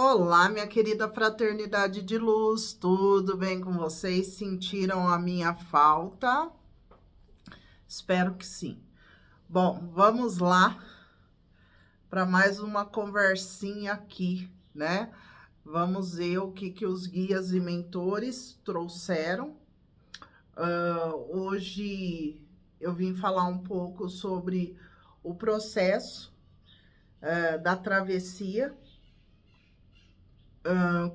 Olá, minha querida fraternidade de luz, tudo bem com vocês? Sentiram a minha falta? Espero que sim. Bom, vamos lá para mais uma conversinha aqui, né? Vamos ver o que os guias e mentores trouxeram. Hoje eu vim falar um pouco sobre o processo da travessia,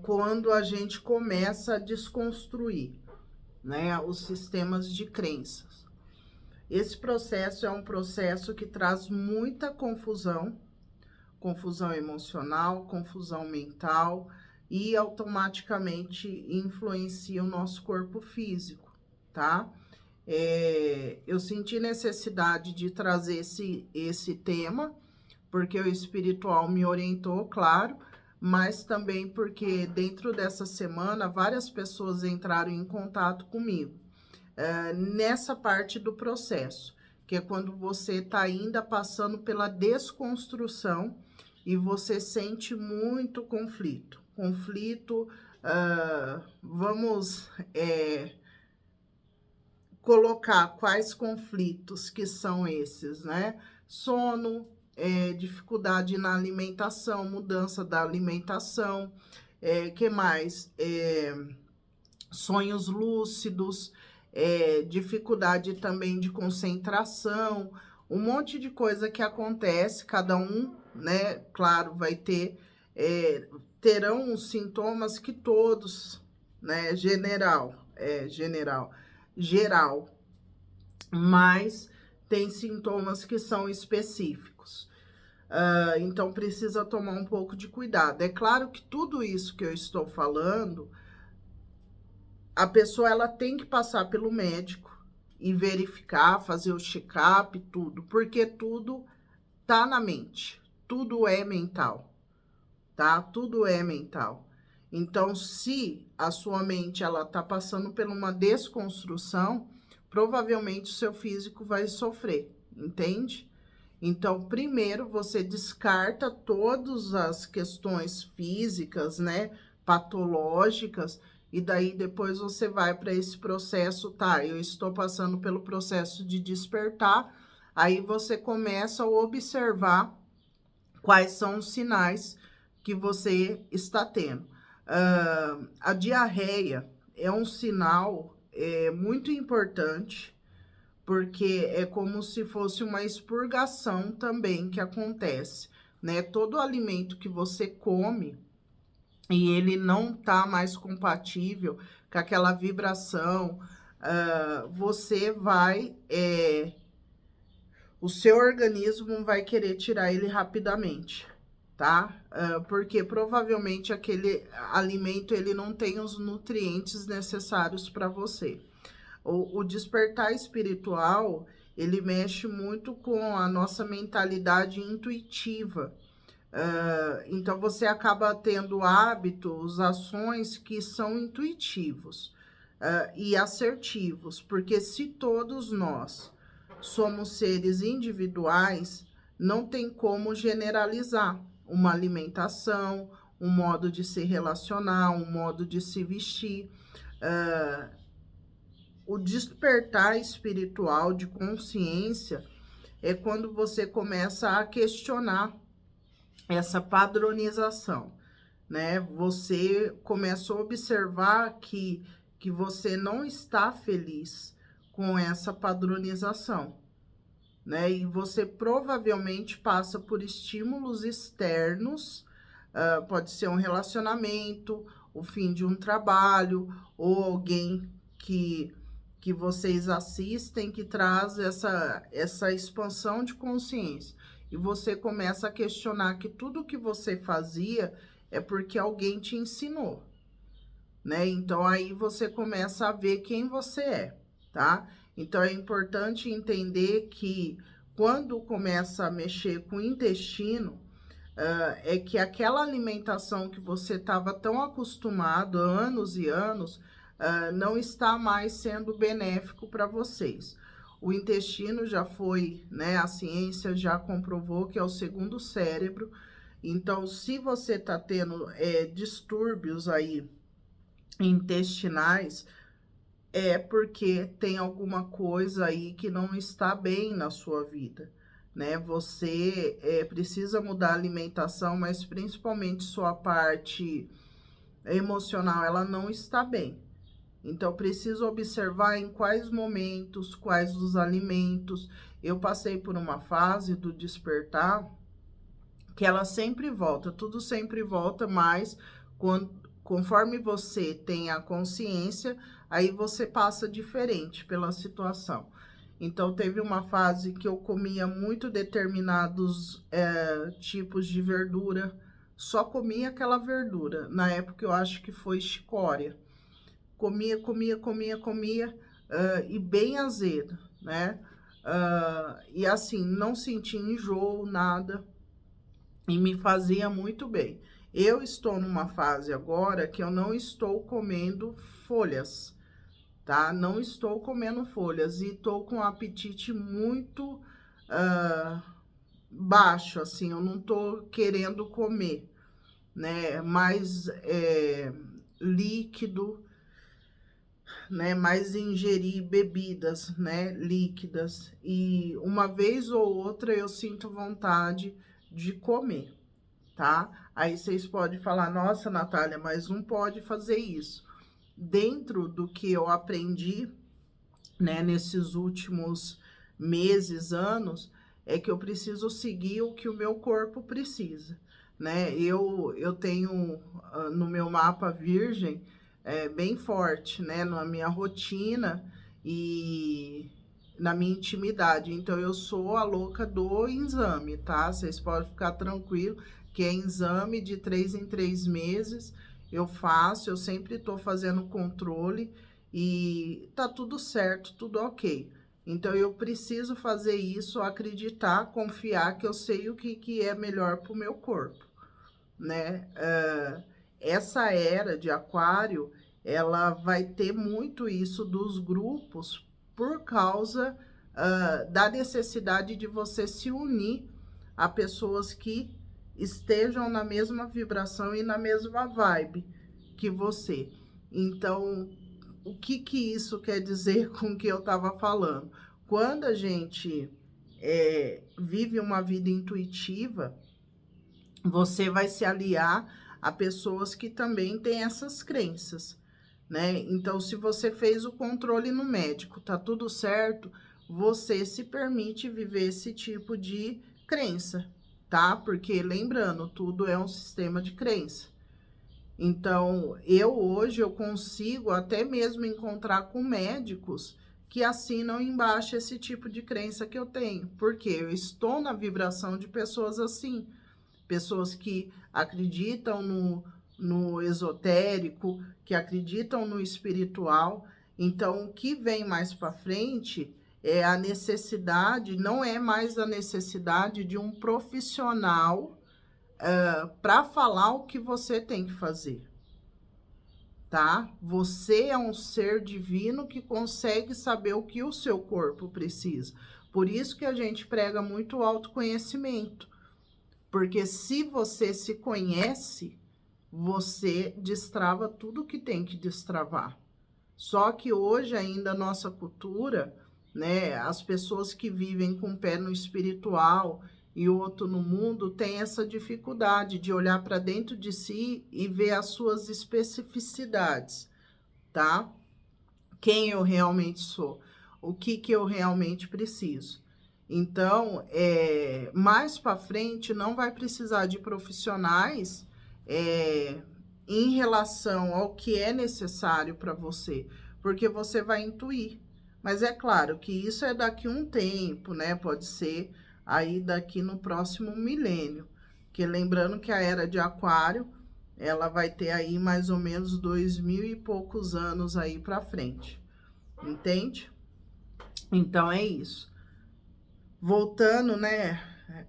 quando a gente começa a desconstruir, né, os sistemas de crenças. Esse processo é um processo que traz muita confusão, confusão emocional, confusão mental e automaticamente influencia o nosso corpo físico, tá? Eu senti necessidade de trazer esse tema, porque o espiritual me orientou, claro, mas também porque dentro dessa semana várias pessoas entraram em contato comigo nessa parte do processo, que é quando você está ainda passando pela desconstrução e você sente muito conflito. Conflito, vamos colocar quais conflitos que são esses, né? Sono, dificuldade na alimentação, mudança da alimentação, que mais? Sonhos lúcidos, dificuldade também de concentração, um monte de coisa que acontece, cada um, né, claro, vai ter, terão os sintomas que todos, né, geral, mas tem sintomas que são específicos. Então, precisa tomar um pouco de cuidado. É claro que tudo isso que eu estou falando, a pessoa ela tem que passar pelo médico e verificar, fazer o check-up, tudo, porque tudo tá na mente, tudo é mental, tá? Tudo é mental. Então, se a sua mente ela tá passando por uma desconstrução, provavelmente o seu físico vai sofrer, entende? Então, primeiro você descarta todas as questões físicas, né, patológicas, e daí depois você vai para esse processo, tá? Eu estou passando pelo processo de despertar, aí você começa a observar quais são os sinais que você está tendo. A diarreia é um sinal muito importante, porque é como se fosse uma expurgação também que acontece, né? Todo alimento que você come e ele não tá mais compatível com aquela vibração, você vai, o seu organismo vai querer tirar ele rapidamente, tá? Porque provavelmente aquele alimento ele não tem os nutrientes necessários para você. O despertar espiritual, ele mexe muito com a nossa mentalidade intuitiva. Então, você acaba tendo hábitos, ações que são intuitivos e assertivos, porque se todos nós somos seres individuais, não tem como generalizar uma alimentação, um modo de se relacionar, um modo de se vestir. O despertar espiritual de consciência é quando você começa a questionar essa padronização, né? Você começa a observar que você não está feliz com essa padronização, né? E você provavelmente passa por estímulos externos, pode ser um relacionamento, o fim de um trabalho, ou alguém que vocês assistem que traz essa expansão de consciência. E você começa a questionar que tudo que você fazia é porque alguém te ensinou, né? Então aí você começa a ver quem você é, tá? Então é importante entender que quando começa a mexer com o intestino, é que aquela alimentação que você estava tão acostumado há anos e anos, não está mais sendo benéfico para vocês. O intestino já foi, né? A ciência já comprovou que é o segundo cérebro. Então, se você tá tendo distúrbios aí intestinais, é porque tem alguma coisa aí que não está bem na sua vida, né? Você precisa mudar a alimentação, mas principalmente sua parte emocional, ela não está bem. Então, preciso observar em quais momentos, quais os alimentos. Eu passei por uma fase do despertar que ela sempre volta, tudo sempre volta, mas conforme você tem a consciência, aí você passa diferente pela situação. Então, teve uma fase que eu comia muito determinados tipos de verdura, só comia aquela verdura. Na época, eu acho que foi chicória. Comia, comia, comia, comia, e bem azedo, né? E assim, não senti enjoo, nada, e me fazia muito bem. Eu estou numa fase agora que eu não estou comendo folhas, tá? Não estou comendo folhas e estou com um apetite muito baixo, assim, eu não tô querendo comer, né? Mais líquido, né? Mais ingerir bebidas, né? Líquidas. E uma vez ou outra eu sinto vontade de comer, tá? Aí vocês podem falar, nossa, Natália, mas não pode fazer isso. Dentro do que eu aprendi, né, nesses últimos meses, anos, é que eu preciso seguir o que o meu corpo precisa, né? Eu tenho no meu mapa virgem bem forte, né, na minha rotina e na minha intimidade. Então, eu sou a louca do exame, tá? Vocês podem ficar tranquilo que é exame de 3 em 3 meses. Eu faço, eu sempre tô fazendo controle e tá tudo certo, tudo ok. Então, eu preciso fazer isso, acreditar, confiar que eu sei o que é melhor para o meu corpo, né? Essa era de aquário, ela vai ter muito isso dos grupos por causa da necessidade de você se unir a pessoas que estejam na mesma vibração e na mesma vibe que você. Então, o que que isso quer dizer com o que eu estava falando? Quando a gente vive uma vida intuitiva, você vai se aliar a pessoas que também têm essas crenças, né? Então, se você fez o controle no médico, tá tudo certo, você se permite viver esse tipo de crença, tá? Porque, lembrando, tudo é um sistema de crença. Então, hoje eu consigo até mesmo encontrar com médicos que assinam embaixo esse tipo de crença que eu tenho, porque eu estou na vibração de pessoas assim, pessoas que acreditam no esotérico, que acreditam no espiritual. Então, o que vem mais para frente é a necessidade, não é mais a necessidade de um profissional para falar o que você tem que fazer, tá? Você é um ser divino que consegue saber o que o seu corpo precisa. Por isso que a gente prega muito autoconhecimento. Porque se você se conhece, você destrava tudo que tem que destravar. Só que hoje ainda a nossa cultura, né, as pessoas que vivem com o pé no espiritual e outro no mundo, tem essa dificuldade de olhar para dentro de si e ver as suas especificidades, tá? Quem eu realmente sou, o que eu realmente preciso. Então, mais para frente, não vai precisar de profissionais em relação ao que é necessário para você, porque você vai intuir. Mas é claro que isso é daqui um tempo, né? Pode ser aí daqui no próximo milênio. Que lembrando que a era de Aquário, ela vai ter aí mais ou menos 2000 e poucos anos aí para frente. Entende? Então é isso. Voltando, né?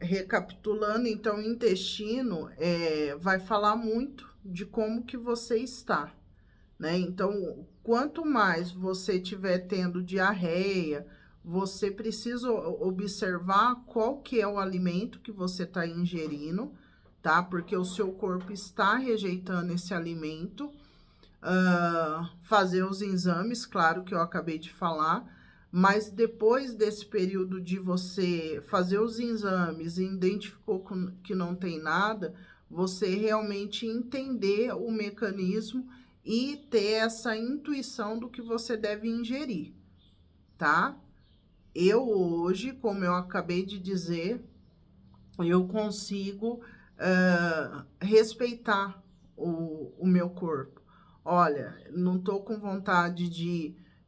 Recapitulando, então, o intestino vai falar muito de como que você está, né? Então, quanto mais você estiver tendo diarreia, você precisa observar qual que é o alimento que você está ingerindo, tá? Porque o seu corpo está rejeitando esse alimento. Fazer os exames, claro que eu acabei de falar, mas depois desse período de você fazer os exames e identificou que não tem nada, você realmente entender o mecanismo e ter essa intuição do que você deve ingerir, tá? Eu hoje, como eu acabei de dizer, eu consigo respeitar o meu corpo. Olha, não tô com vontade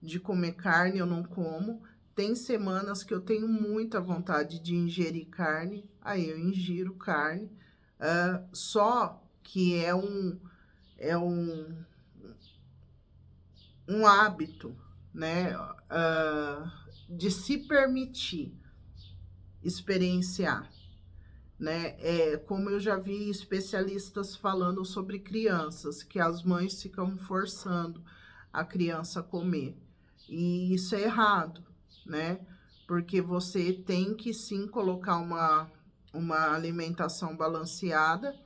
de comer carne, eu não como. Tem semanas que eu tenho muita vontade de ingerir carne, aí eu ingiro carne. Só que é um hábito, né? De se permitir experienciar, né? Como eu já vi especialistas falando sobre crianças, que as mães ficam forçando a criança a comer. E isso é errado, né? Porque você tem que sim colocar uma alimentação balanceada,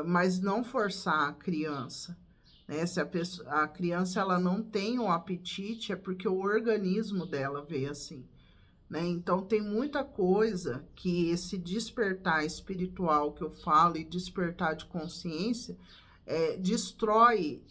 mas não forçar a criança, né? Se a criança ela não tem um apetite, é porque o organismo dela veio assim. Né? Então, tem muita coisa que esse despertar espiritual que eu falo e despertar de consciência destrói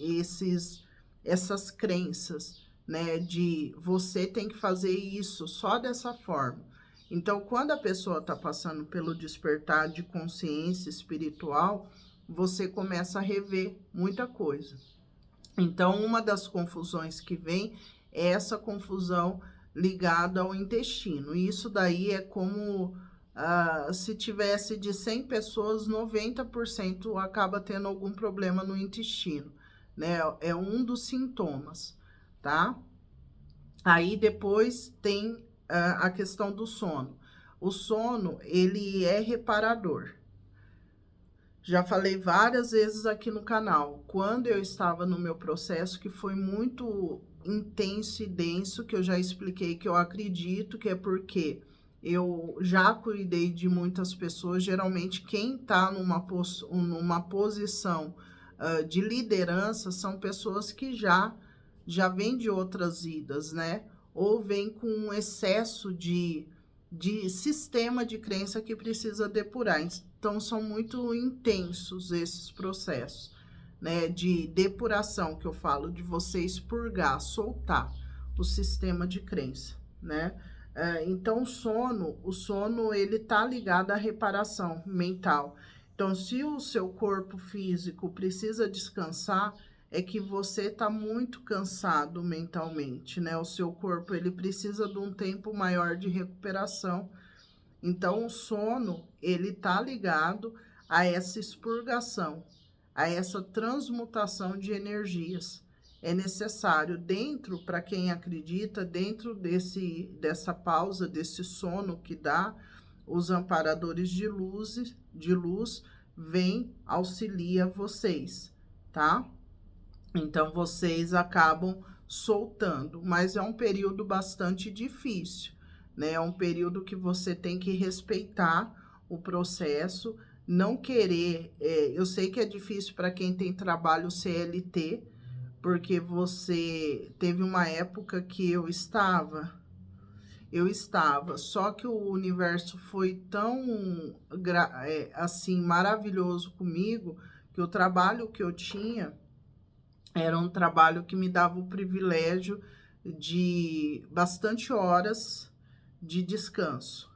essas crenças, né? De você tem que fazer isso só dessa forma. Então, quando a pessoa está passando pelo despertar de consciência espiritual, você começa a rever muita coisa. Então, uma das confusões que vem é essa confusão ligada ao intestino. E isso daí é como se tivesse de 100 pessoas, 90% acaba tendo algum problema no intestino, né? É um dos sintomas, tá? Aí depois tem a questão do sono. O sono, ele é reparador. Já falei várias vezes aqui no canal, quando eu estava no meu processo, que foi muito intenso e denso, que eu já expliquei que eu acredito que é porque eu já cuidei de muitas pessoas, geralmente quem está numa posição de liderança são pessoas que já vêm de outras vidas, né? Ou vêm com um excesso de sistema de crença que precisa depurar. Então, são muito intensos esses processos, né, de depuração, que eu falo, de você expurgar, soltar o sistema de crença, né? Então, o sono, ele tá ligado à reparação mental. Então, se o seu corpo físico precisa descansar, é que você está muito cansado mentalmente, né? O seu corpo, ele precisa de um tempo maior de recuperação. Então, o sono, ele tá ligado a essa expurgação, a essa transmutação de energias. É necessário, para quem acredita, dentro dessa pausa, desse sono que dá, os amparadores de luz vêm, auxilia vocês, tá? Então, vocês acabam soltando, mas é um período bastante difícil, né? É um período que você tem que respeitar o processo, não querer. Eu sei que é difícil para quem tem trabalho CLT, porque você teve uma época que eu estava, só que o universo foi tão assim maravilhoso comigo, que o trabalho que eu tinha era um trabalho que me dava o privilégio de bastante horas de descanso,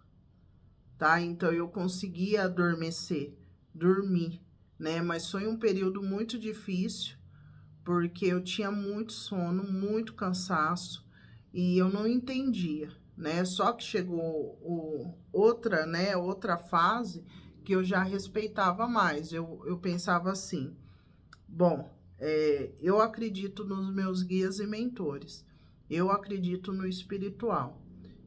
tá? Então, eu conseguia adormecer, dormir, né? Mas foi um período muito difícil, porque eu tinha muito sono, muito cansaço, e eu não entendia, né? Só que chegou outra fase que eu já respeitava mais. Eu pensava assim, bom, eu acredito nos meus guias e mentores. Eu acredito no espiritual.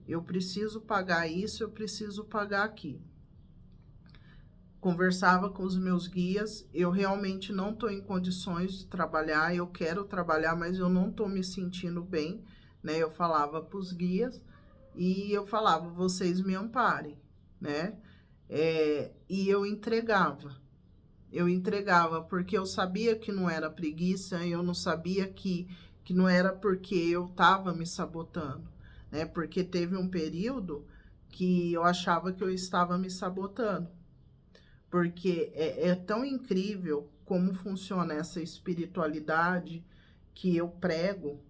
Eu preciso pagar isso, eu preciso pagar aquilo. Conversava com os meus guias, eu realmente não estou em condições de trabalhar, eu quero trabalhar, mas eu não estou me sentindo bem, né? Eu falava para os guias e eu falava, vocês me amparem, né? E eu entregava. Eu entregava porque eu sabia que não era preguiça, eu não sabia que não era porque eu estava me sabotando, né? Porque teve um período que eu achava que eu estava me sabotando. Porque é tão incrível como funciona essa espiritualidade que eu prego,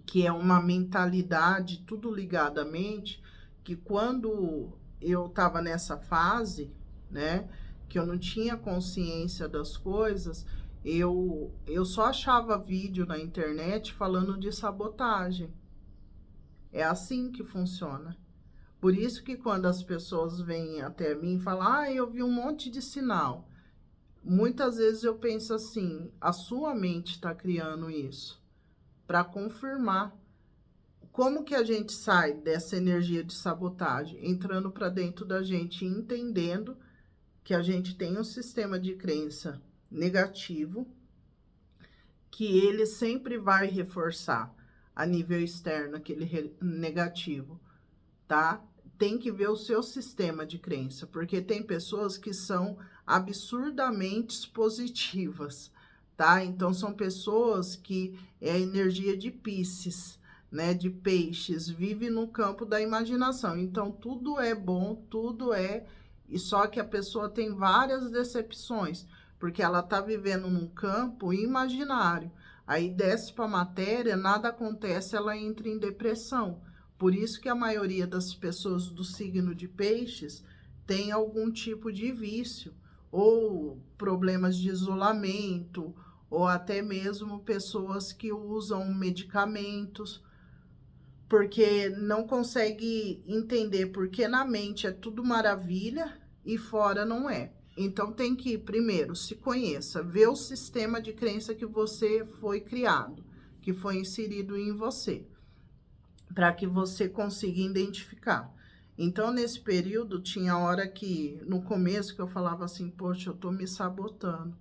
que é uma mentalidade tudo ligado à mente, que quando eu estava nessa fase, né, que eu não tinha consciência das coisas, eu só achava vídeo na internet falando de sabotagem. É assim que funciona. Por isso que quando as pessoas vêm até mim e falam, eu vi um monte de sinal. Muitas vezes eu penso assim, a sua mente está criando isso para confirmar. Como que a gente sai dessa energia de sabotagem? Entrando para dentro da gente, entendendo que a gente tem um sistema de crença negativo, que ele sempre vai reforçar a nível externo aquele negativo, tá? Tem que ver o seu sistema de crença, porque tem pessoas que são absurdamente positivas, tá? Então, são pessoas que é a energia de Píces, né? De peixes, vive no campo da imaginação. Então, tudo é bom, tudo é... E só que a pessoa tem várias decepções, porque ela tá vivendo num campo imaginário. Aí desce para a matéria, nada acontece, ela entra em depressão. Por isso que a maioria das pessoas do signo de peixes tem algum tipo de vício, ou problemas de isolamento, ou até mesmo pessoas que usam medicamentos, porque não consegue entender porque na mente é tudo maravilha e fora não é. Então tem que, primeiro, se conheça, ver o sistema de crença que você foi criado, que foi inserido em você, para que você consiga identificar. Então, nesse período, tinha hora que, no começo, que eu falava assim, poxa, eu tô me sabotando.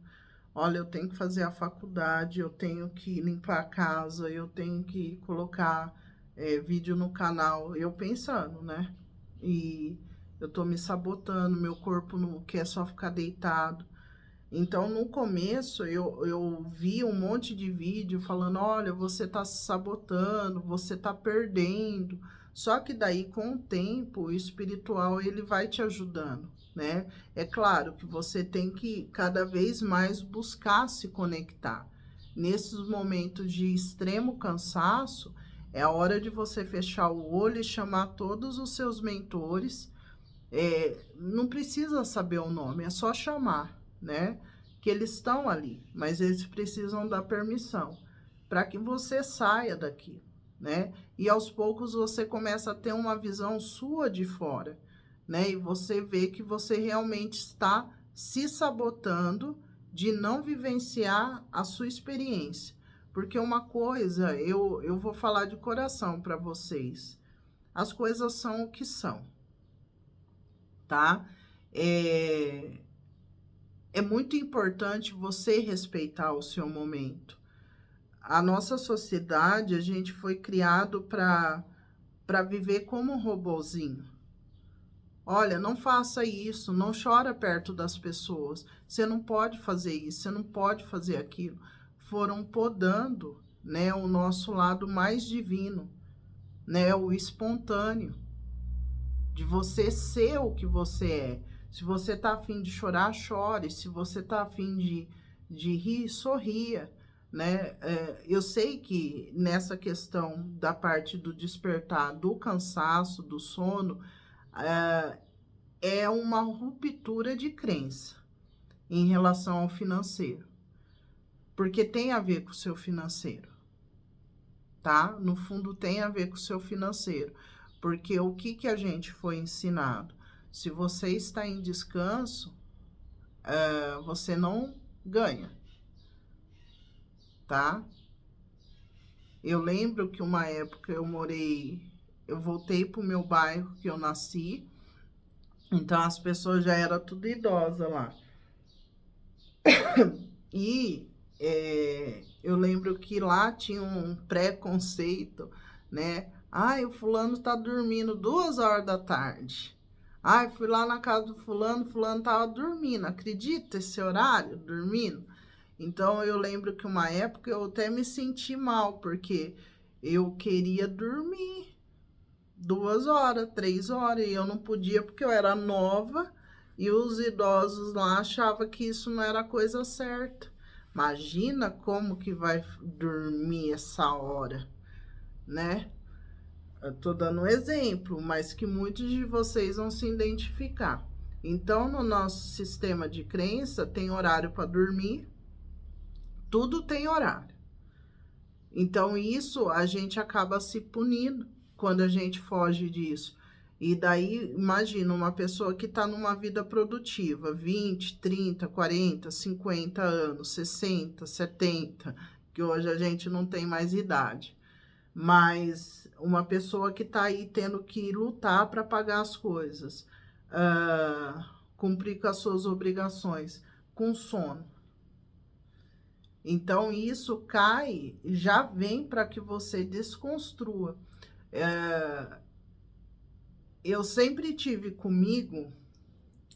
Olha, eu tenho que fazer a faculdade, eu tenho que limpar a casa, eu tenho que colocar vídeo no canal. Eu pensando, né? E eu tô me sabotando, meu corpo não quer só ficar deitado. Então, no começo, eu vi um monte de vídeo falando, olha, você tá se sabotando, você tá perdendo. Só que daí, com o tempo, o espiritual, ele vai te ajudando, né? É claro que você tem que cada vez mais buscar se conectar. Nesses momentos de extremo cansaço, é a hora de você fechar o olho e chamar todos os seus mentores. Não precisa saber o nome, é só chamar, né? Que eles estão ali, mas eles precisam da permissão para que você saia daqui, né? E aos poucos você começa a ter uma visão sua de fora, né? E você vê que você realmente está se sabotando de não vivenciar a sua experiência. Porque uma coisa, eu vou falar de coração para vocês, as coisas são o que são, tá? É muito importante você respeitar o seu momento. A nossa sociedade, a gente foi criado para viver como um robozinho. Olha, não faça isso, não chora perto das pessoas. Você não pode fazer isso, você não pode fazer aquilo. Foram podando, né, o nosso lado mais divino, né, o espontâneo, de você ser o que você é. Se você tá afim de chorar, chore. Se você tá afim de rir, sorria, né? Eu sei que nessa questão da parte do despertar, do cansaço, do sono, é uma ruptura de crença em relação ao financeiro. Porque tem a ver com o seu financeiro, tá? No fundo tem a ver com o seu financeiro. Porque o que a gente foi ensinado? Se você está em descanso, você não ganha, tá? Eu lembro que uma época eu voltei pro meu bairro que eu nasci, então as pessoas já eram tudo idosa lá. E eu lembro que lá tinha um preconceito, né? O fulano tá dormindo 2 horas da tarde. Ai, fui lá na casa do fulano, fulano tava dormindo. Acredita esse horário, dormindo? Então, eu lembro que uma época eu até me senti mal, porque eu queria dormir 2 horas, 3 horas, e eu não podia porque eu era nova e os idosos lá achavam que isso não era coisa certa. Imagina como que vai dormir essa hora, né? Eu tô dando um exemplo, mas que muitos de vocês vão se identificar. Então, no nosso sistema de crença, tem horário para dormir, tudo tem horário. Então, isso a gente acaba se punindo quando a gente foge disso. E daí, imagina uma pessoa que está numa vida produtiva, 20, 30, 40, 50 anos, 60, 70, que hoje a gente não tem mais idade. Mas uma pessoa que está aí tendo que lutar para pagar as coisas, cumprir com as suas obrigações, com sono. Então, isso cai, já vem para que você desconstrua. Eu sempre tive comigo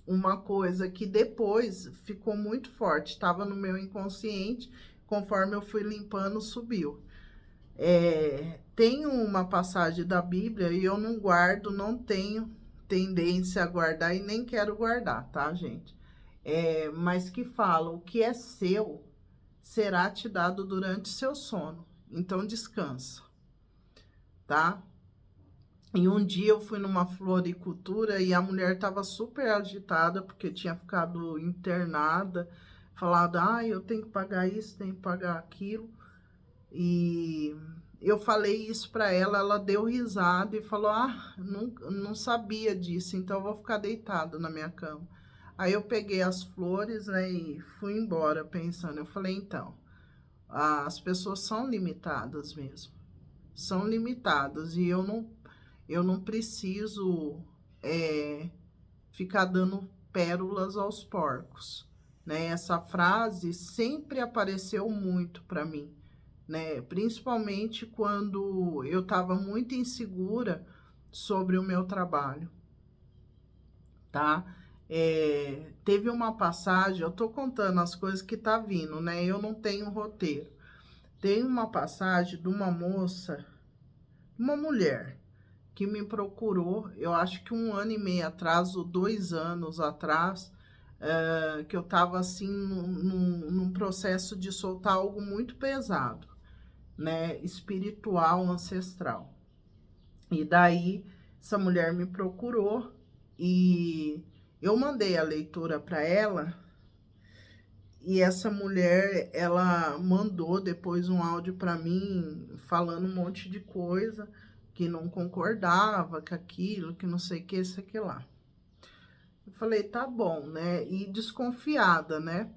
uma coisa que depois ficou muito forte, estava no meu inconsciente, conforme eu fui limpando, subiu. Tem uma passagem da Bíblia e eu não guardo, não tenho tendência a guardar e nem quero guardar, tá, gente? Mas que fala, o que é seu será te dado durante seu sono. Então, descansa, tá? E um dia eu fui numa floricultura e a mulher estava super agitada porque tinha ficado internada, falado, eu tenho que pagar isso, tenho que pagar aquilo. E eu falei isso para ela, ela deu risada e falou, não sabia disso, então eu vou ficar deitada na minha cama. Aí eu peguei as flores, né, e fui embora pensando. Eu falei, então, as pessoas são limitadas mesmo, são limitadas e eu não preciso ficar dando pérolas aos porcos, né? Essa frase sempre apareceu muito para mim, né? Principalmente quando eu estava muito insegura sobre o meu trabalho, tá? Teve uma passagem, eu tô contando as coisas que tá vindo, né? Eu não tenho roteiro. Tem uma passagem de uma moça, uma mulher, que me procurou, eu acho que 1 ano e meio atrás, ou 2 anos atrás, que eu estava assim num processo de soltar algo muito pesado, né? Espiritual, ancestral. E daí, essa mulher me procurou e eu mandei a leitura para ela. E essa mulher, ela mandou depois um áudio para mim falando um monte de coisa que não concordava com aquilo, que não sei o que, isso aqui lá. Eu falei, tá bom, né? E desconfiada, né?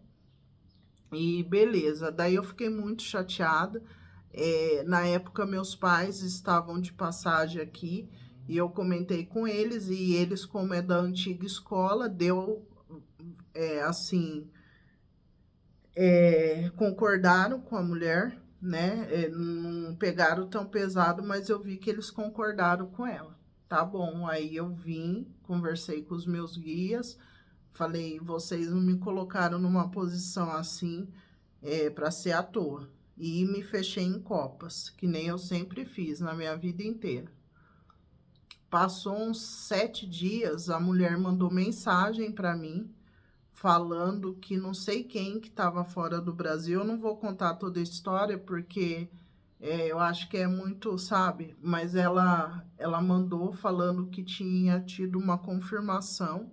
E beleza. Daí eu fiquei muito chateada. Na época, meus pais estavam de passagem aqui e eu comentei com eles. E eles, como é da antiga escola, deu assim. Concordaram com a mulher, né? Não pegaram tão pesado, mas eu vi que eles concordaram com ela. Tá bom, aí eu vim, conversei com os meus guias, falei, vocês não me colocaram numa posição assim para ser à toa. E me fechei em copas, que nem eu sempre fiz na minha vida inteira. Passou uns 7 dias, a mulher mandou mensagem para mim, falando que não sei quem que estava fora do Brasil. Eu não vou contar toda a história, porque eu acho que é muito, sabe? Mas ela mandou falando que tinha tido uma confirmação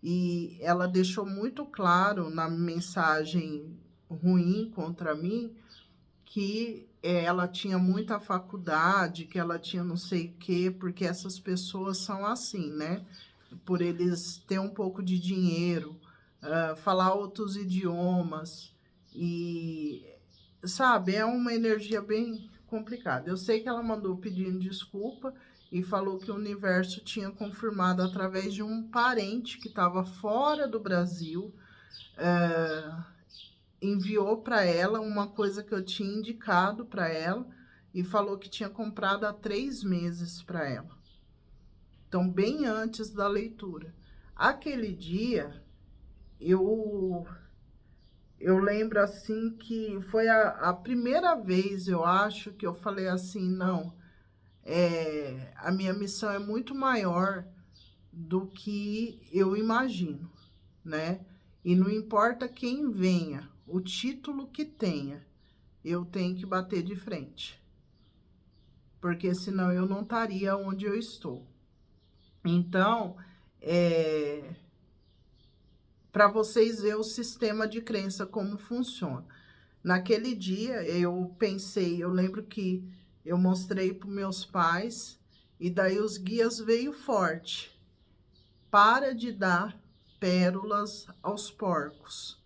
e ela deixou muito claro na mensagem ruim contra mim que ela tinha muita faculdade, que ela tinha não sei o quê, porque essas pessoas são assim, né? Por eles ter um pouco de dinheiro, falar outros idiomas e, sabe, é uma energia bem complicada. Eu sei que ela mandou pedindo desculpa e falou que o universo tinha confirmado através de um parente que estava fora do Brasil, enviou para ela uma coisa que eu tinha indicado para ela e falou que tinha comprado há 3 meses para ela. Então, bem antes da leitura. Aquele dia, eu lembro assim que foi a primeira vez, eu acho, que eu falei assim, não, a minha missão é muito maior do que eu imagino, né? E não importa quem venha, o título que tenha, eu tenho que bater de frente. Porque senão eu não estaria onde eu estou. Então, para vocês verem o sistema de crença como funciona. Naquele dia eu pensei, eu lembro que eu mostrei para meus pais e daí os guias veio forte. Para de dar pérolas aos porcos.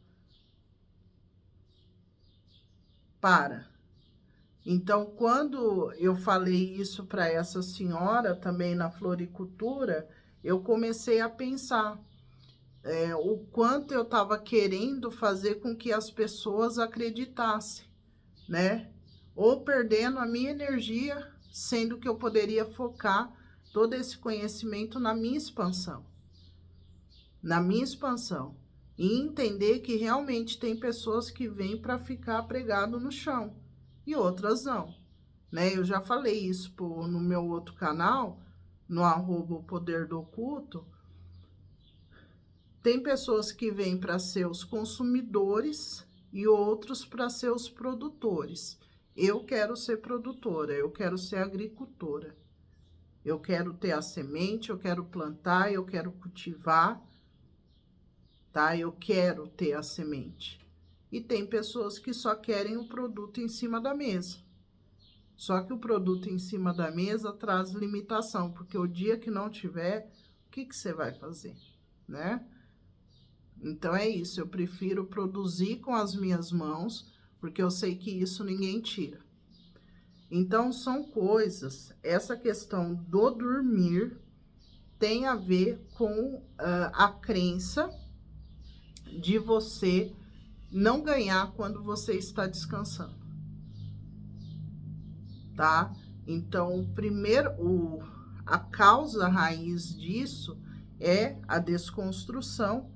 Para. Então, quando eu falei isso para essa senhora também na floricultura, eu comecei a pensar o quanto eu estava querendo fazer com que as pessoas acreditassem, né? Ou perdendo a minha energia, sendo que eu poderia focar todo esse conhecimento na minha expansão. Na minha expansão. E entender que realmente tem pessoas que vêm para ficar pregado no chão e outras não, né? Eu já falei isso no meu outro canal, no @poderdoculto. Tem pessoas que vêm para ser os consumidores e outros para ser os produtores. Eu quero ser produtora, eu quero ser agricultora. Eu quero ter a semente, eu quero plantar, eu quero cultivar, tá? Eu quero ter a semente. E tem pessoas que só querem o produto em cima da mesa. Só que o produto em cima da mesa traz limitação, porque o dia que não tiver, o que você vai fazer, né? Então é isso, eu prefiro produzir com as minhas mãos, porque eu sei que isso ninguém tira. Então são coisas, essa questão do dormir tem a ver com a crença de você não ganhar quando você está descansando, tá? Então, primeiro, a causa raiz disso é a desconstrução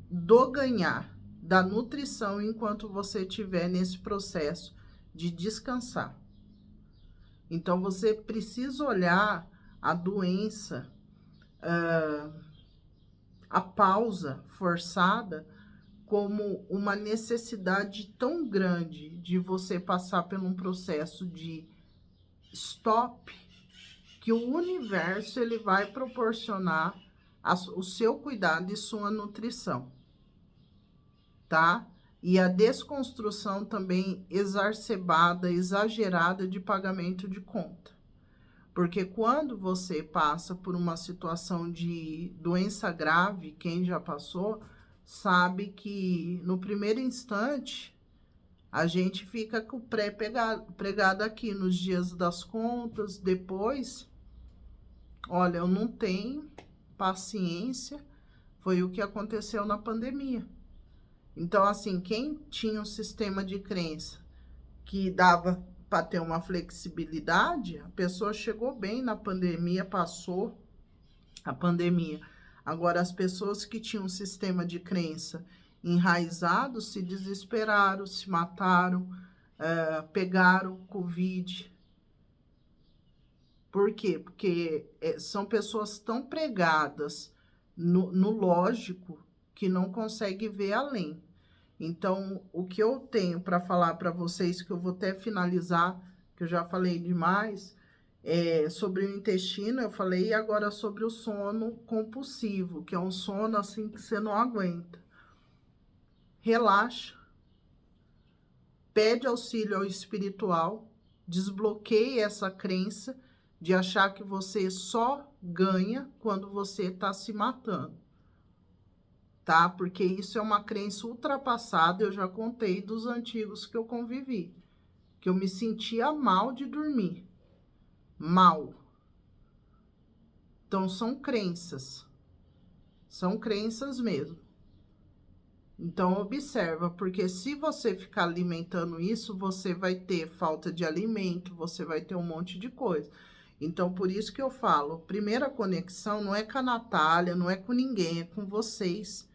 do ganhar, da nutrição, enquanto você estiver nesse processo de descansar. Então, você precisa olhar a doença, a pausa forçada, como uma necessidade tão grande de você passar por um processo de stop, que o universo ele vai proporcionar o seu cuidado e sua nutrição, tá? E a desconstrução também exacerbada, exagerada de pagamento de conta. Porque quando você passa por uma situação de doença grave, quem já passou, sabe que no primeiro instante a gente fica com o pré pregado aqui nos dias das contas. Depois, olha, eu não tenho paciência. Foi o que aconteceu na pandemia. Então, assim, quem tinha um sistema de crença que dava para ter uma flexibilidade, a pessoa chegou bem na pandemia, passou a pandemia. Agora, as pessoas que tinham um sistema de crença enraizado se desesperaram, se mataram, pegaram Covid. Por quê? Porque são pessoas tão pregadas no lógico que não conseguem ver além. Então, o que eu tenho para falar para vocês, que eu vou até finalizar, que eu já falei demais, sobre o intestino, eu falei agora sobre o sono compulsivo, que é um sono assim que você não aguenta. Relaxa, pede auxílio ao espiritual, desbloqueie essa crença de achar que você só ganha quando você está se matando, tá? Porque isso é uma crença ultrapassada, eu já contei dos antigos que eu convivi, que eu me sentia mal de dormir. Mal. Então, são crenças mesmo. Então, observa, porque se você ficar alimentando isso, você vai ter falta de alimento, você vai ter um monte de coisa. Então, por isso que eu falo, primeira conexão não é com a Natália, não é com ninguém, é com vocês.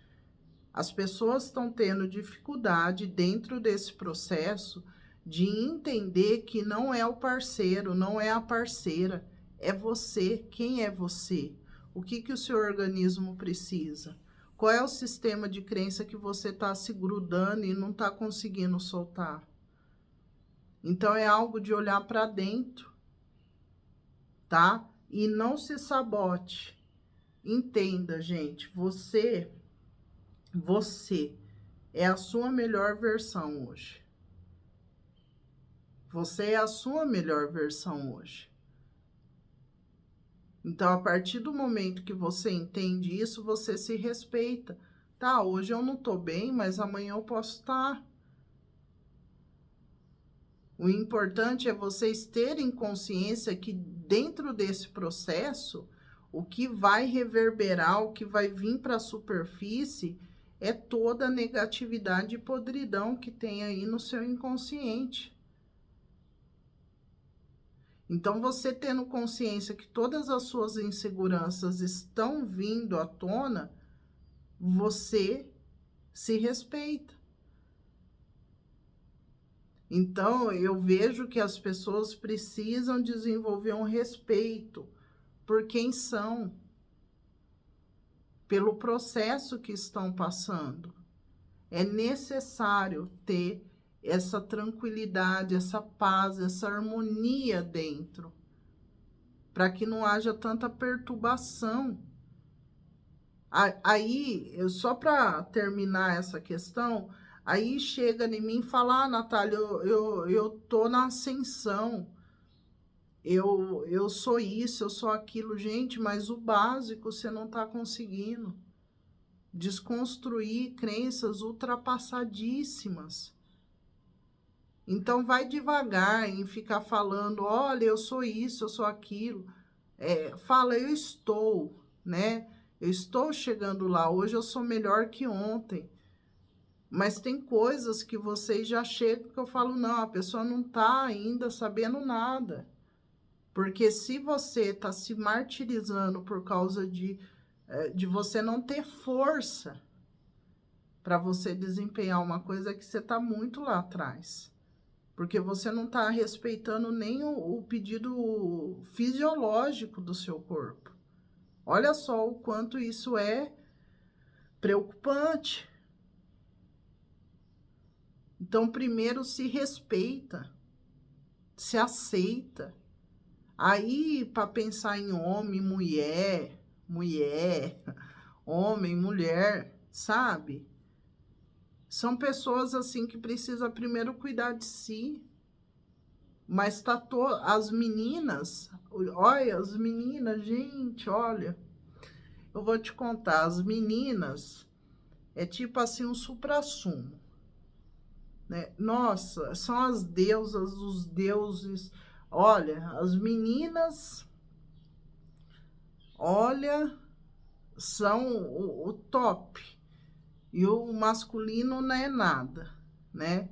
As pessoas estão tendo dificuldade dentro desse processo de entender que não é o parceiro, não é a parceira, é você. Quem é você? O que o seu organismo precisa? Qual é o sistema de crença que você está se grudando e não está conseguindo soltar? Então, é algo de olhar para dentro, tá? E não se sabote. Entenda, gente, você é a sua melhor versão hoje. Você é a sua melhor versão hoje. Então, a partir do momento que você entende isso, você se respeita. Tá, hoje eu não tô bem, mas amanhã eu posso estar. O importante é vocês terem consciência que dentro desse processo, o que vai reverberar, o que vai vir para a superfície é toda a negatividade e podridão que tem aí no seu inconsciente. Então, você tendo consciência que todas as suas inseguranças estão vindo à tona, você se respeita. Então, eu vejo que as pessoas precisam desenvolver um respeito por quem são, pelo processo que estão passando. É necessário ter essa tranquilidade, essa paz, essa harmonia dentro, para que não haja tanta perturbação. Aí, só para terminar essa questão, aí chega em mim e fala, Natália, eu tô na ascensão, eu sou isso, eu sou aquilo. Gente, mas o básico você não está conseguindo. Desconstruir crenças ultrapassadíssimas. Então, vai devagar em ficar falando, olha, eu sou isso, eu sou aquilo. Fala, eu estou, né? Eu estou chegando lá, hoje eu sou melhor que ontem. Mas tem coisas que vocês já chegam que eu falo, não, a pessoa não está ainda sabendo nada. Porque se você está se martirizando por causa de você não ter força para você desempenhar uma coisa, que você está muito lá atrás. Porque você não está respeitando nem o pedido fisiológico do seu corpo. Olha só o quanto isso é preocupante. Então, primeiro se respeita, se aceita. Aí, para pensar em homem, mulher, homem, mulher, sabe? São pessoas assim que precisam primeiro cuidar de si. Mas as meninas, olha, as meninas, gente, olha, eu vou te contar, as meninas é tipo assim um suprassumo, né? Nossa, são as deusas, os deuses. Olha, as meninas, olha, são o top. E o masculino não é nada, né?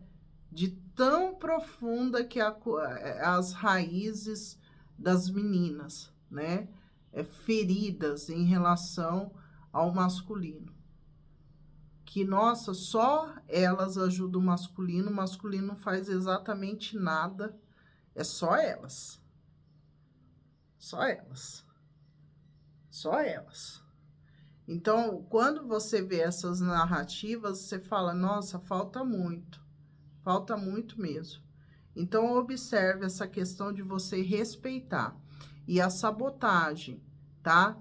De tão profunda que as raízes das meninas, né? Feridas em relação ao masculino. Que, nossa, só elas ajudam o masculino não faz exatamente nada, é só elas. Só elas. Só elas. Então, quando você vê essas narrativas, você fala, nossa, falta muito mesmo. Então, observe essa questão de você respeitar. E a sabotagem, tá?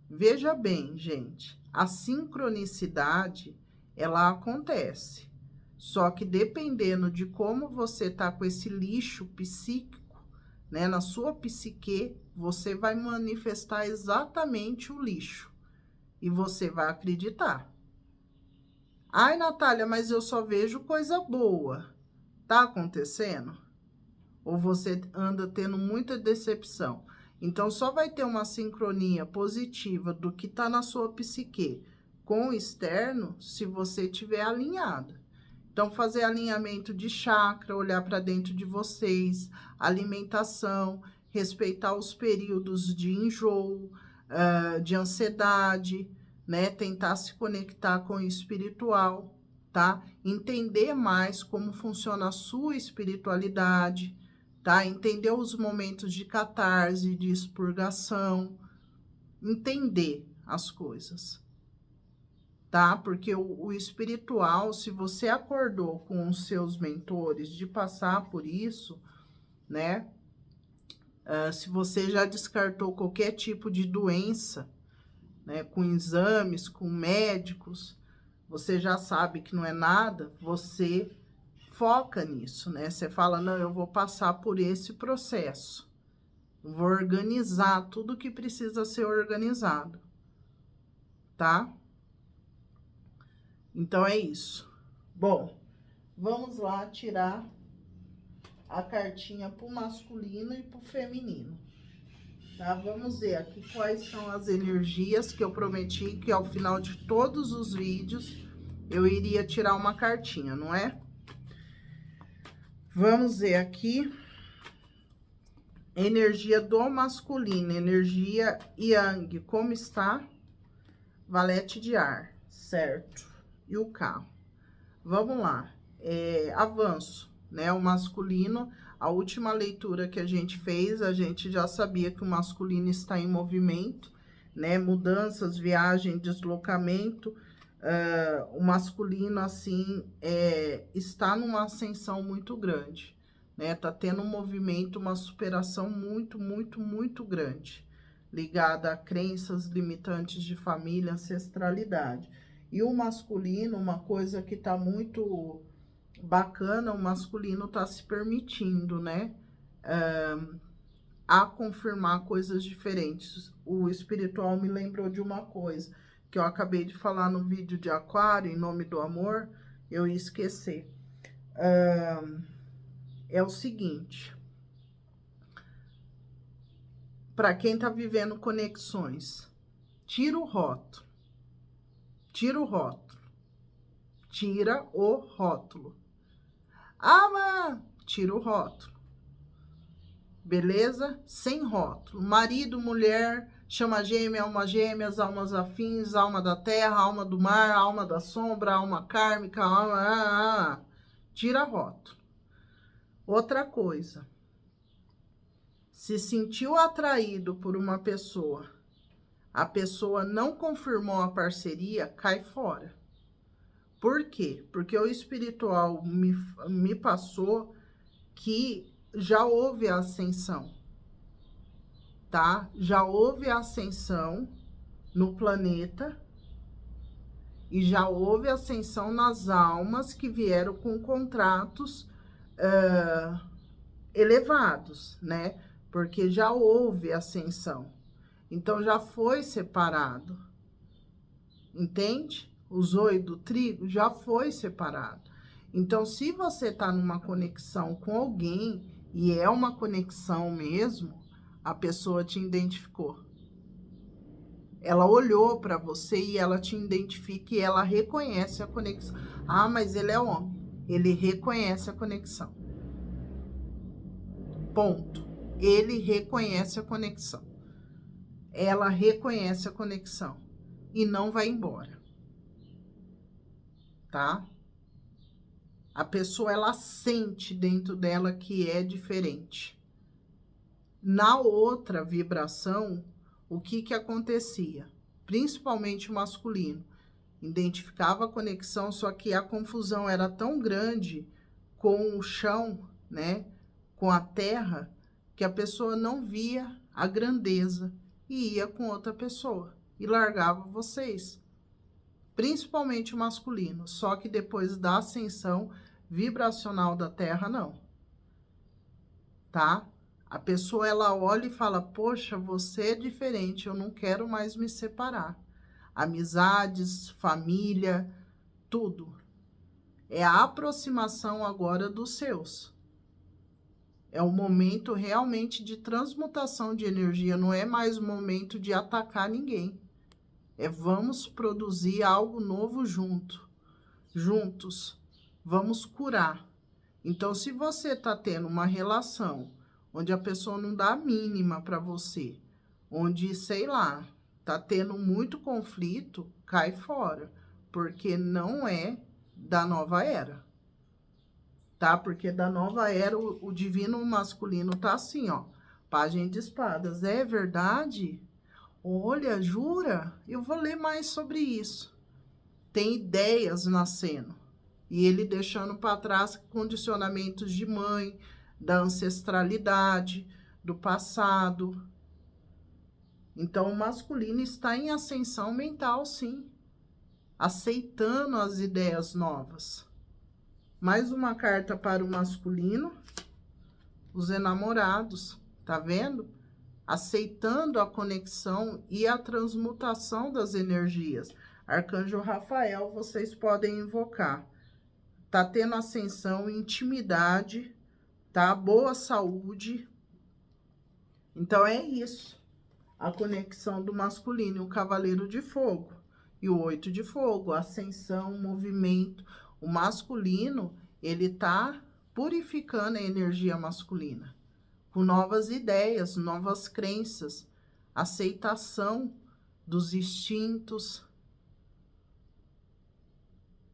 Veja bem, gente, a sincronicidade, ela acontece. Só que dependendo de como você tá com esse lixo psíquico, né, na sua psique, você vai manifestar exatamente o lixo. E você vai acreditar. Ai, Natália, mas eu só vejo coisa boa. Tá acontecendo? Ou você anda tendo muita decepção? Então, só vai ter uma sincronia positiva do que tá na sua psique com o externo se você estiver alinhado. Então, fazer alinhamento de chakra, olhar para dentro de vocês, alimentação, respeitar os períodos de enjoo, de ansiedade, né? Tentar se conectar com o espiritual, tá? Entender mais como funciona a sua espiritualidade, tá? Entender os momentos de catarse, de expurgação, entender as coisas, tá? Porque o espiritual, se você acordou com os seus mentores de passar por isso, né? Se você já descartou qualquer tipo de doença, né? Com exames, com médicos, você já sabe que não é nada, você foca nisso, né? Você fala, não, eu vou passar por esse processo, vou organizar tudo que precisa ser organizado, tá? Então, é isso. Bom, vamos lá tirar a cartinha pro masculino e pro feminino, tá? Vamos ver aqui quais são as energias que eu prometi que ao final de todos os vídeos eu iria tirar uma cartinha, não é? Vamos ver aqui. Energia do masculino, energia Yang, como está? Valete de ar, certo? E o carro. Vamos lá. Avanço, né? O masculino, a última leitura que a gente fez, a gente já sabia que o masculino está em movimento, né? Mudanças, viagem, deslocamento. O masculino, assim, está numa ascensão muito grande, né? Tá tendo um movimento, uma superação muito, muito, muito grande, ligada a crenças limitantes de família, ancestralidade. E o masculino, uma coisa que tá muito bacana, o masculino tá se permitindo, né? A confirmar coisas diferentes. O espiritual me lembrou de uma coisa que eu acabei de falar no vídeo de Aquário, em nome do amor, eu ia esquecer. É o seguinte, para quem tá vivendo conexões, tira o rótulo, tira o rótulo, tira o rótulo. Ah, mas tira o rótulo, beleza? Sem rótulo, marido, mulher, chama gêmea, almas afins, alma da terra, alma do mar, alma da sombra, alma kármica, alma... Tira rótulo. Outra coisa, se sentiu atraído por uma pessoa, a pessoa não confirmou a parceria, cai fora. Por quê? Porque o espiritual me passou que já houve a ascensão, tá? Já houve a ascensão no planeta e já houve ascensão nas almas que vieram com contratos elevados, né? Porque já houve ascensão. Então, já foi separado. Entende? O joio do trigo já foi separado. Então, se você tá numa conexão com alguém, e é uma conexão mesmo, a pessoa te identificou. Ela olhou para você e ela te identifica e ela reconhece a conexão. Ah, mas ele é homem. Ele reconhece a conexão. Ponto. Ele reconhece a conexão. Ela reconhece a conexão. E não vai embora. Tá? A pessoa, ela sente dentro dela que é diferente. Na outra vibração, o que acontecia? Principalmente o masculino. Identificava a conexão, só que a confusão era tão grande com o chão, né? Com a terra, que a pessoa não via a grandeza e ia com outra pessoa e largava vocês. Principalmente o masculino, só que depois da ascensão vibracional da terra, não. Tá? A pessoa, ela olha e fala, poxa, você é diferente, eu não quero mais me separar. Amizades, família, tudo. É a aproximação agora dos seus. É um momento realmente de transmutação de energia, não é mais um momento de atacar ninguém. Vamos produzir algo novo juntos. Vamos curar. Então, se você está tendo uma relação onde a pessoa não dá a mínima para você, onde, sei lá, tá tendo muito conflito, cai fora, porque não é da nova era, tá? Porque da nova era o divino masculino tá assim, ó, Pajem de espadas. É verdade? Olha, jura? Eu vou ler mais sobre isso. Tem ideias nascendo. E ele deixando para trás condicionamentos de mãe, da ancestralidade, do passado. Então, o masculino está em ascensão mental, sim. Aceitando as ideias novas. Mais uma carta para o masculino. Os enamorados, tá vendo? Aceitando a conexão e a transmutação das energias. Arcanjo Rafael, vocês podem invocar. Tá tendo ascensão, intimidade, tá? Boa saúde. Então, é isso. A conexão do masculino, o cavaleiro de fogo. E o 8 de fogo, ascensão, movimento. O masculino, ele tá purificando a energia masculina. Com novas ideias, novas crenças. Aceitação dos instintos.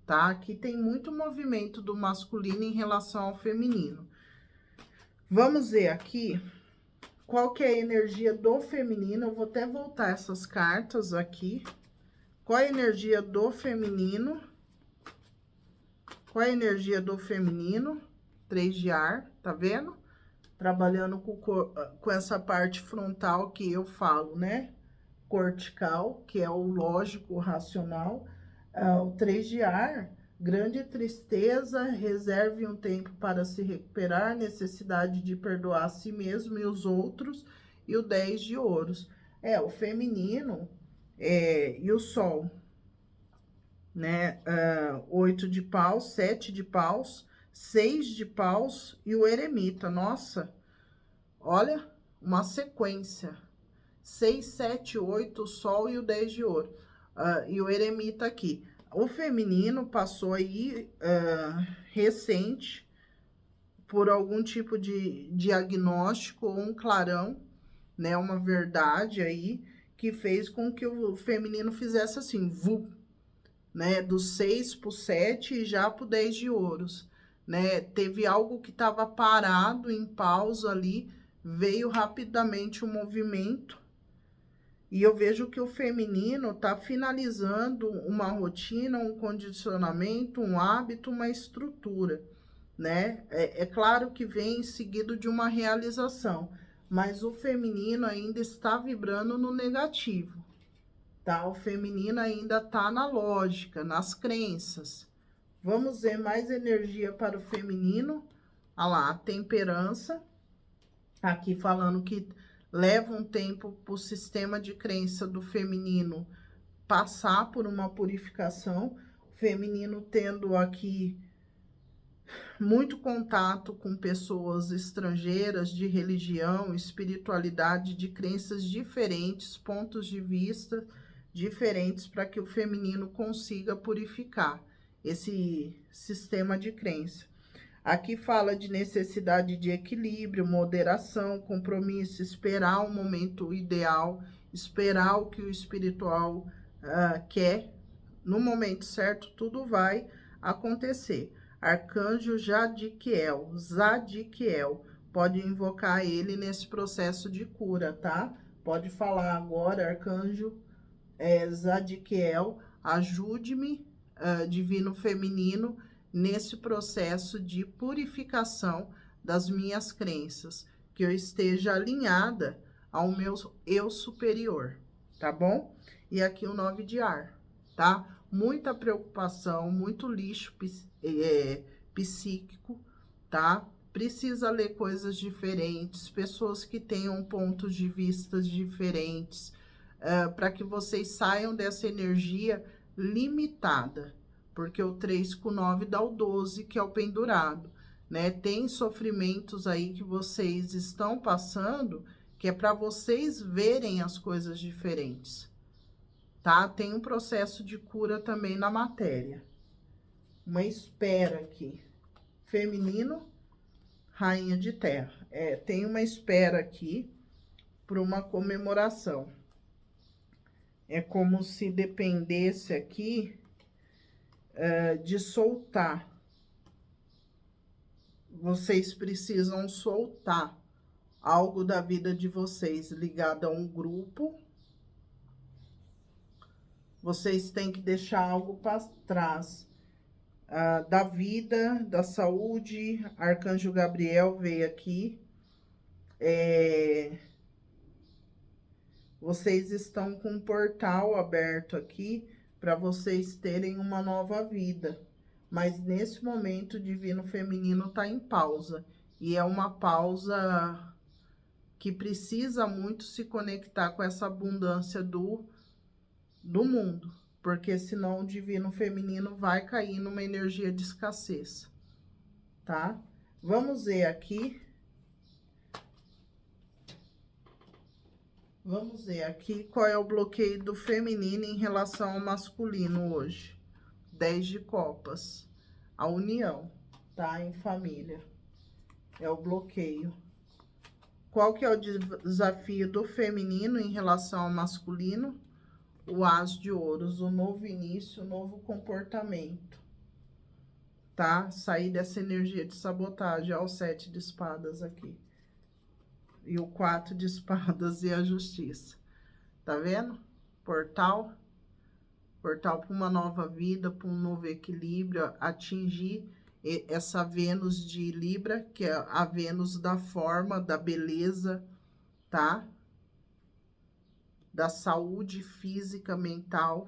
Tá? Aqui tem muito movimento do masculino em relação ao feminino. Vamos ver aqui qual que é a energia do feminino. Eu vou até voltar essas cartas aqui. Qual é a energia do feminino? Qual é a energia do feminino? 3 de ar, tá vendo? Trabalhando com essa parte frontal que eu falo, né? Cortical, que é o lógico, o racional. O 3 de ar, grande tristeza, reserve um tempo para se recuperar, necessidade de perdoar a si mesmo e os outros, e o 10 de ouros. O feminino e o sol, né? 8 de paus, 7 de paus, 6 de paus e o eremita. Nossa, olha, uma sequência. 6, 7, 8, o sol e o 10 de ouro. E o eremita aqui. O feminino passou aí recente por algum tipo de diagnóstico ou um clarão, né? Uma verdade aí que fez com que o feminino fizesse assim, né? Do 6 pro 7 e já pro 10 de ouros, né? Teve algo que estava parado em pausa ali, veio rapidamente o movimento. E eu vejo que o feminino está finalizando uma rotina, um condicionamento, um hábito, uma estrutura, né? É claro que vem seguido de uma realização, mas o feminino ainda está vibrando no negativo, tá? O feminino ainda está na lógica, nas crenças. Vamos ver mais energia para o feminino. Olha lá, a temperança, aqui falando que leva um tempo para o sistema de crença do feminino passar por uma purificação. O feminino tendo aqui muito contato com pessoas estrangeiras de religião, espiritualidade, de crenças diferentes, pontos de vista diferentes, para que o feminino consiga purificar esse sistema de crença. Aqui fala de necessidade de equilíbrio, moderação, compromisso, esperar o momento ideal, esperar o que o espiritual quer. No momento certo, tudo vai acontecer. Arcanjo Zadkiel, pode invocar ele nesse processo de cura, tá? Pode falar agora, Arcanjo Zadkiel, ajude-me, divino feminino, nesse processo de purificação das minhas crenças, que eu esteja alinhada ao meu eu superior, tá bom? E aqui o 9 de ar, tá? Muita preocupação, muito lixo psíquico, tá? Precisa ler coisas diferentes, pessoas que tenham pontos de vista diferentes, para que vocês saiam dessa energia limitada, porque o 3 com 9 dá o 12, que é o pendurado, né? Tem sofrimentos aí que vocês estão passando, que é para vocês verem as coisas diferentes, tá? Tem um processo de cura também na matéria. Uma espera aqui. Feminino, Rainha de Terra. Tem uma espera aqui para uma comemoração. É como se dependesse aqui de soltar. Vocês precisam soltar algo da vida de vocês ligado a um grupo. Vocês têm que deixar algo para trás. Da vida, da saúde. Arcanjo Gabriel veio aqui. Vocês estão com um portal aberto aqui para vocês terem uma nova vida. Mas nesse momento o Divino Feminino está em pausa. E é uma pausa que precisa muito se conectar com essa abundância do mundo. Porque senão o Divino Feminino vai cair numa energia de escassez. Tá? Vamos ver aqui. Vamos ver aqui qual é o bloqueio do feminino em relação ao masculino hoje. 10 de copas. A união, tá? Em família. É o bloqueio. Qual que é o desafio do feminino em relação ao masculino? O As de Ouros, o novo início, o novo comportamento. Tá? Sair dessa energia de sabotagem. Olha o 7 de espadas aqui. E o 4 de espadas e a justiça. Tá vendo? Portal. Portal para uma nova vida, para um novo equilíbrio. Atingir essa Vênus de Libra, que é a Vênus da forma, da beleza, tá? Da saúde física, mental.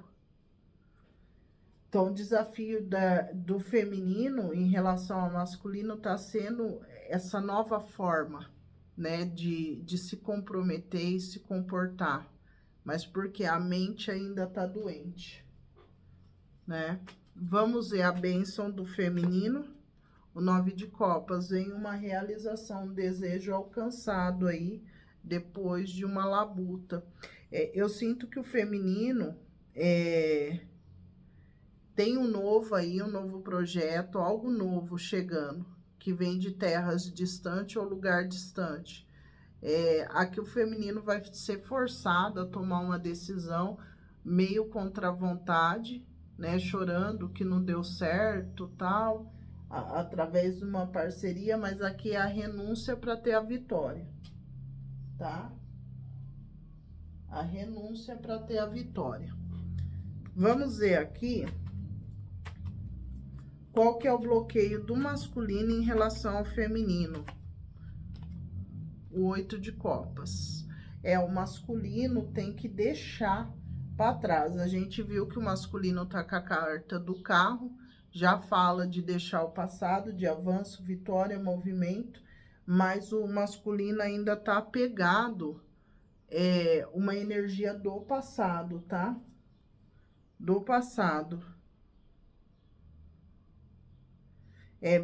Então, o desafio do feminino em relação ao masculino tá sendo essa nova forma, né, de se comprometer e se comportar, mas porque a mente ainda tá doente, né? Vamos ver a bênção do feminino. O 9 de copas vem uma realização, um desejo alcançado aí, depois de uma labuta. Eu sinto que o feminino tem um novo aí, um novo projeto, algo novo chegando, que vem de terras distantes ou lugar distante. Aqui o feminino vai ser forçado a tomar uma decisão meio contra a vontade, né? Chorando que não deu certo, tal, através de uma parceria, mas aqui é a renúncia para ter a vitória, tá? A renúncia para ter a vitória. Vamos ver aqui qual que é o bloqueio do masculino em relação ao feminino. O 8 de copas. O masculino tem que deixar para trás. A gente viu que o masculino tá com a carta do carro, já fala de deixar o passado, de avanço, vitória, movimento, mas o masculino ainda tá apegado uma energia do passado, tá? Do passado.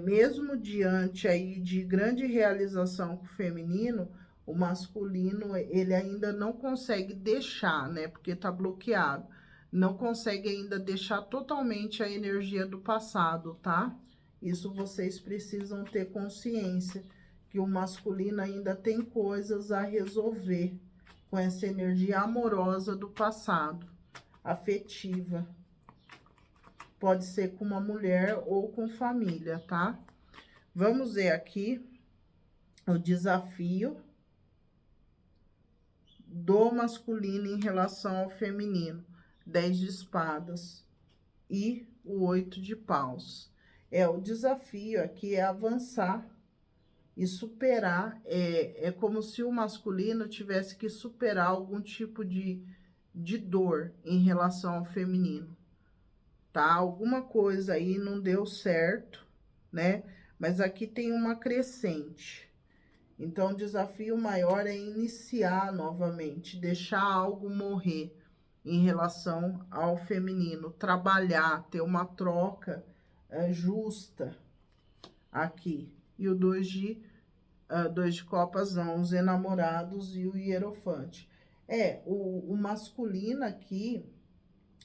Mesmo diante aí de grande realização com o feminino, o masculino, ele ainda não consegue deixar, né? Porque tá bloqueado. Não consegue ainda deixar totalmente a energia do passado, tá? Isso vocês precisam ter consciência, que o masculino ainda tem coisas a resolver com essa energia amorosa do passado, afetiva. Pode ser com uma mulher ou com família, tá? Vamos ver aqui o desafio do masculino em relação ao feminino. 10 de espadas e o 8 de paus. O desafio aqui é avançar e superar. É como se o masculino tivesse que superar algum tipo de dor em relação ao feminino. Tá? Alguma coisa aí não deu certo, né? Mas aqui tem uma crescente. Então, o desafio maior é iniciar novamente, deixar algo morrer em relação ao feminino, trabalhar, ter uma troca justa aqui. E o 2 de copas não, os enamorados e o hierofante. O masculino aqui,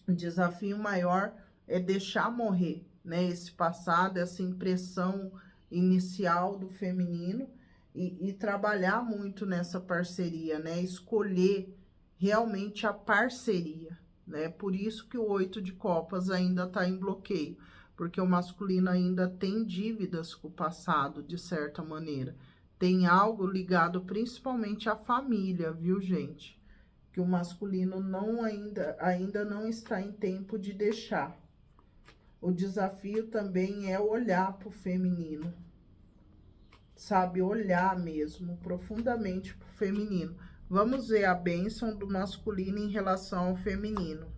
o desafio maior é deixar morrer, né, esse passado, essa impressão inicial do feminino e trabalhar muito nessa parceria, né? Escolher realmente a parceria, né? Por isso que o 8 de copas ainda está em bloqueio, porque o masculino ainda tem dívidas com o passado, de certa maneira. Tem algo ligado principalmente à família, viu, gente? Que o masculino ainda não está em tempo de deixar. O desafio também é olhar para o feminino, sabe? Olhar mesmo profundamente para o feminino. Vamos ver a bênção do masculino em relação ao feminino.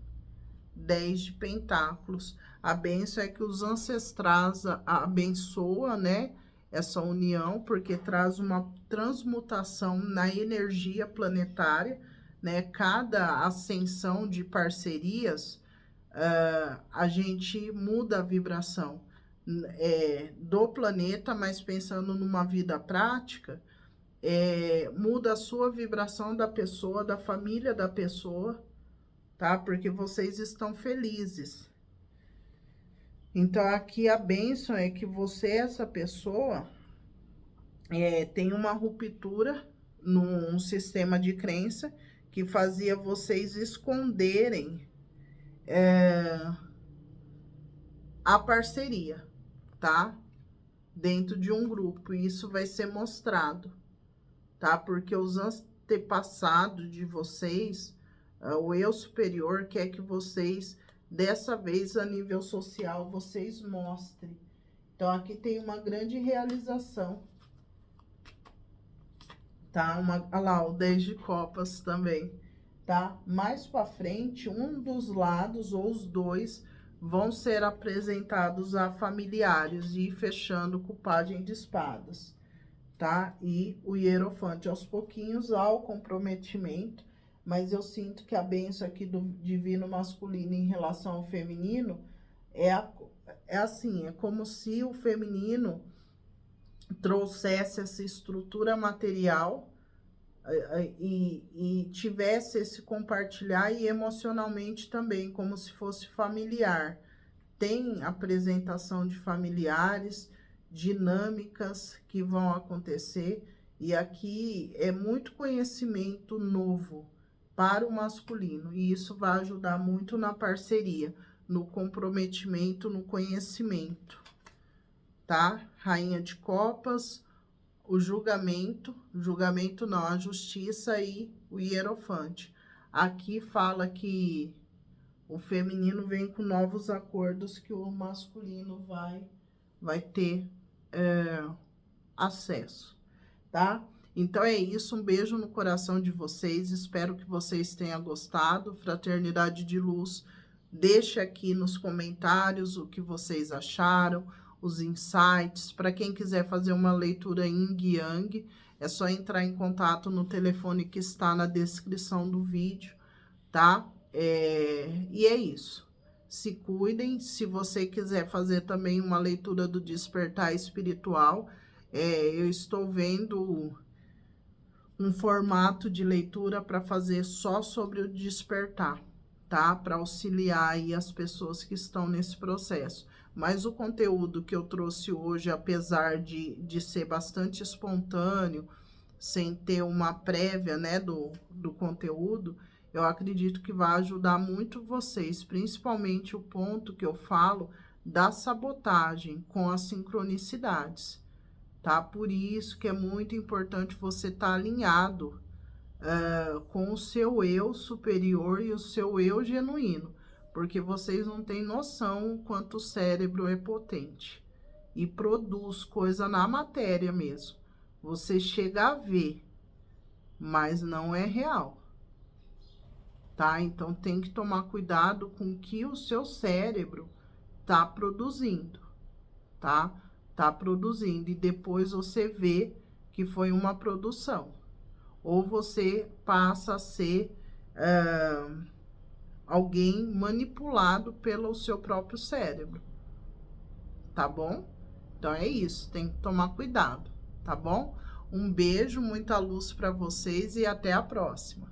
10 de pentáculos. A bênção é que os ancestrais abençoam, né? Essa união, porque traz uma transmutação na energia planetária, né? Cada ascensão de parcerias, a gente muda a vibração do planeta, mas pensando numa vida prática, muda a sua vibração da pessoa, da família da pessoa, tá? Porque vocês estão felizes. Então, aqui a bênção é que você, essa pessoa, tem uma ruptura num sistema de crença que fazia vocês esconderem a parceria, tá? Dentro de um grupo. E isso vai ser mostrado, tá? Porque os antepassados de vocês, o eu superior, quer que vocês, dessa vez, a nível social, vocês mostrem. Então, aqui tem uma grande realização, tá? Olha lá, o 10 de copas também, tá? Mais pra frente, um dos lados, ou os dois, vão ser apresentados a familiares e ir fechando com o pajem de espadas, tá? E o hierofante, aos pouquinhos, ao comprometimento, mas eu sinto que a bênção aqui do divino masculino em relação ao feminino é assim, é como se o feminino trouxesse essa estrutura material e tivesse esse compartilhar, e emocionalmente também, como se fosse familiar. Tem apresentação de familiares, dinâmicas que vão acontecer, e aqui é muito conhecimento novo para o masculino, e isso vai ajudar muito na parceria, no comprometimento, no conhecimento, tá? Rainha de copas, o julgamento não, a justiça e o hierofante. Aqui fala que o feminino vem com novos acordos que o masculino vai ter acesso, tá? Então é isso, um beijo no coração de vocês, espero que vocês tenham gostado. Fraternidade de Luz, deixe aqui nos comentários o que vocês acharam, os insights. Para quem quiser fazer uma leitura yin yang, é só entrar em contato no telefone que está na descrição do vídeo, tá? E é isso. Se cuidem. Se você quiser fazer também uma leitura do despertar espiritual, eu estou vendo um formato de leitura para fazer só sobre o despertar, tá? Para auxiliar aí as pessoas que estão nesse processo. Mas o conteúdo que eu trouxe hoje, apesar de ser bastante espontâneo, sem ter uma prévia, né, do conteúdo, eu acredito que vai ajudar muito vocês, principalmente o ponto que eu falo da sabotagem com as sincronicidades, tá? Por isso que é muito importante você estar alinhado com o seu eu superior e o seu eu genuíno, porque vocês não têm noção o quanto o cérebro é potente e produz coisa na matéria mesmo. Você chega a ver, mas não é real, tá? Então tem que tomar cuidado com o que o seu cérebro tá produzindo, tá? Tá produzindo, e depois você vê que foi uma produção, ou você passa a ser alguém manipulado pelo seu próprio cérebro, tá bom? Então é isso, tem que tomar cuidado, tá bom? Um beijo, muita luz para vocês e até a próxima.